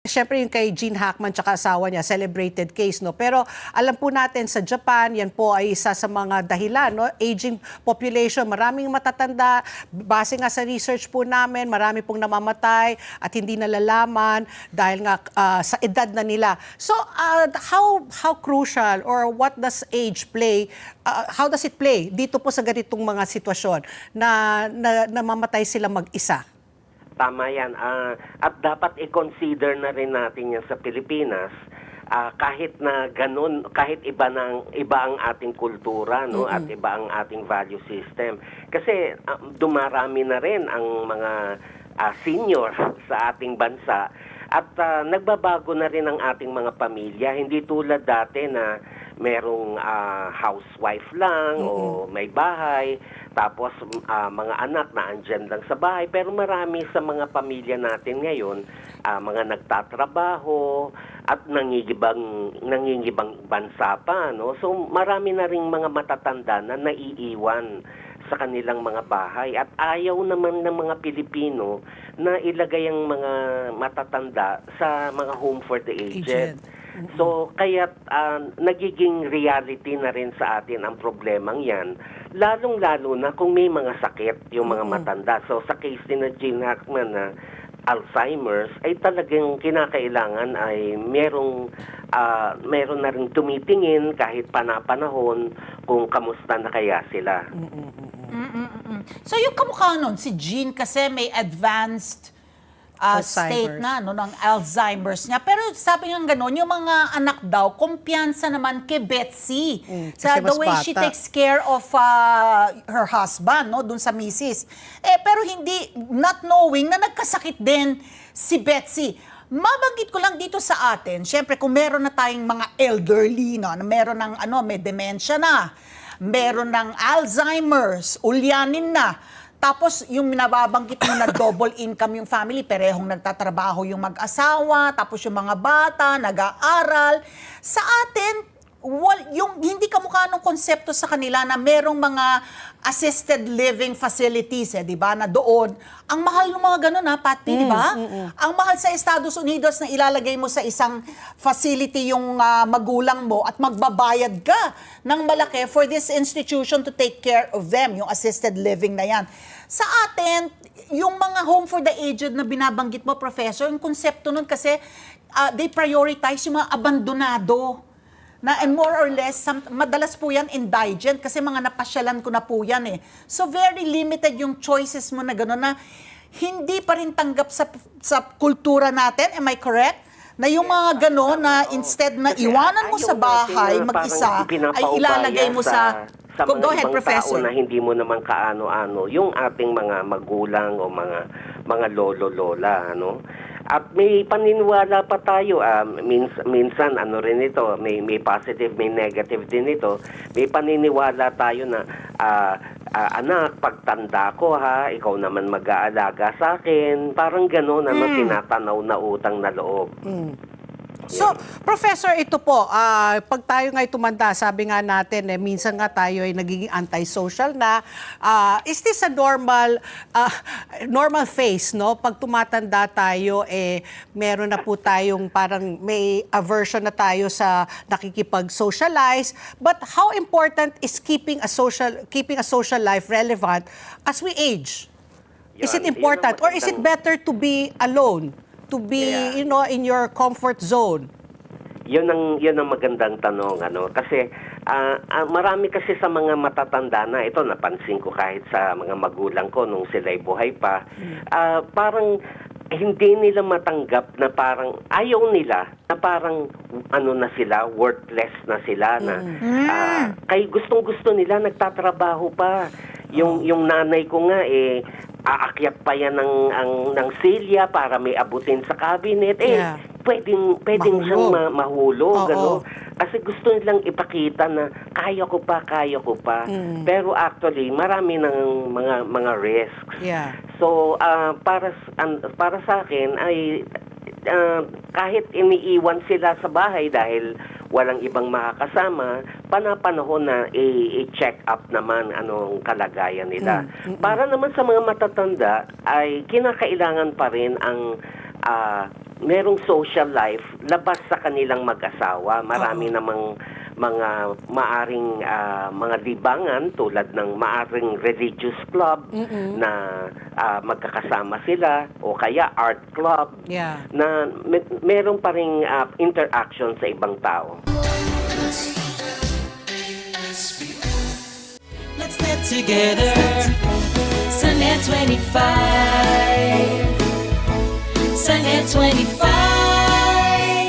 syempre yung kay Gene Hackman tsaka asawa niya, celebrated case, no? Pero alam po natin sa Japan, yan po ay isa sa mga dahilan, no? Aging population, maraming matatanda. Base nga sa research po namin, marami pong namamatay at hindi nalalaman dahil nga sa edad na nila. So, how crucial or what does age play, how does it play dito po sa ganitong mga sitwasyon na namamatay sila mag-isa? Tama yan. At dapat i-consider na rin natin yan sa Pilipinas. Kahit na ganun, kahit iba ang ating kultura, no, at iba ang ating value system. Kasi dumarami na rin ang mga senior sa ating bansa at nagbabago na rin ang ating mga pamilya. Hindi tulad dati na merong housewife lang o may bahay, tapos mga anak na andyan lang sa bahay. Pero marami sa mga pamilya natin ngayon, mga nagtatrabaho at nangingibang bansa pa. No? So marami na ring mga matatanda na naiiwan sa kanilang mga bahay. At ayaw naman ng mga Pilipino na ilagay ang mga matatanda sa mga home for the aged. So, kaya nagiging reality na rin sa atin ang problemang yan, lalong-lalo na kung may mga sakit yung mga matanda. So, sa case din na Gene Hackman na Alzheimer's, ay talagang kinakailangan ay meron na rin tumitingin kahit panapanahon kung kamusta na kaya sila. So, yung kamukha nun, si Gene kasi may advanced state na no, ng Alzheimer's niya. Pero sabi nga gano'n, yung mga anak daw, kumpiyansa naman kay Betsy. Sa the way she takes care of her husband, no, dun sa misis. Pero hindi, not knowing na nagkasakit din si Betsy. Mabanggit ko lang dito sa atin, syempre kung meron na tayong mga elderly, no, na meron ng may dementia na, meron ng Alzheimer's, ulyanin na, tapos yung nababanggit mo na double income yung family, perehong nagtatrabaho yung mag-asawa, tapos yung mga bata, nag-aaral. Sa atin, yung hindi kamukha ng konsepto sa kanila na merong mga assisted living facilities, di ba? Na doon, ang mahal ng mga ganun, Pati, di ba? Ang mahal sa Estados Unidos na ilalagay mo sa isang facility yung magulang mo at magbabayad ka ng malaki for this institution to take care of them, yung assisted living na yan. Sa atin, yung mga home for the aged na binabanggit mo, Professor, yung konsepto nun kasi they prioritize yung mga abandonado. And more or less, madalas po yan indigent kasi mga napasyalan ko na po yan eh. So very limited yung choices mo na gano'n na hindi pa rin tanggap sa kultura natin. Am I correct? Na yung mga gano'n na instead na iwanan mo sa bahay mag-isa, ay ilalagay mo sa mga go ahead, ibang Professor. tao na hindi mo naman kaano-ano, yung ating mga magulang o mga lolo-lola, ano? At may paniniwala pa tayo, minsan ano rin ito, may positive, may negative din ito. May paniniwala tayo na anak, pagtanda ko ikaw naman mag-aalaga sa akin. Parang gano'n tinatanaw na utang na loob. So, Professor, ito po, pag tayo nga'y tumanda, sabi nga natin, minsan nga tayo ay nagiging antisocial na. Is this a normal phase, no? Pag tumatanda tayo, meron na po tayong parang may aversion na tayo sa nakikipag-socialize. But how important is keeping a social life relevant as we age? Is it important or is it better to be alone? To be, in your comfort zone? Yun ang magandang tanong, ano? Kasi marami kasi sa mga matatanda na, ito napansin ko kahit sa mga magulang ko nung sila'y buhay pa, parang hindi nila matanggap na parang ayaw nila na parang na sila, worthless na sila na kay gustong-gusto nila nagtatrabaho pa. Yung nanay ko nga aakyat pa yan ng silya para may abutin sa cabinet. Pwedeng siyang mahulog. Ano? Kasi gusto nilang ipakita na kaya ko pa. Pero actually, marami ng mga risks. So, para sa akin ay kahit iniiwan sila sa bahay dahil walang ibang makakasama, panapanahon na i-check up naman anong kalagayan nila. Para naman sa mga matatanda ay kinakailangan pa rin ang merong social life labas sa kanilang mag-asawa. Marami namang mga maaring mga libangan tulad ng maaring religious club na magkakasama sila o kaya art club Yeah. na meron pa ring interaction sa ibang tao. Let's get together. Sunday 25. Sunday 25.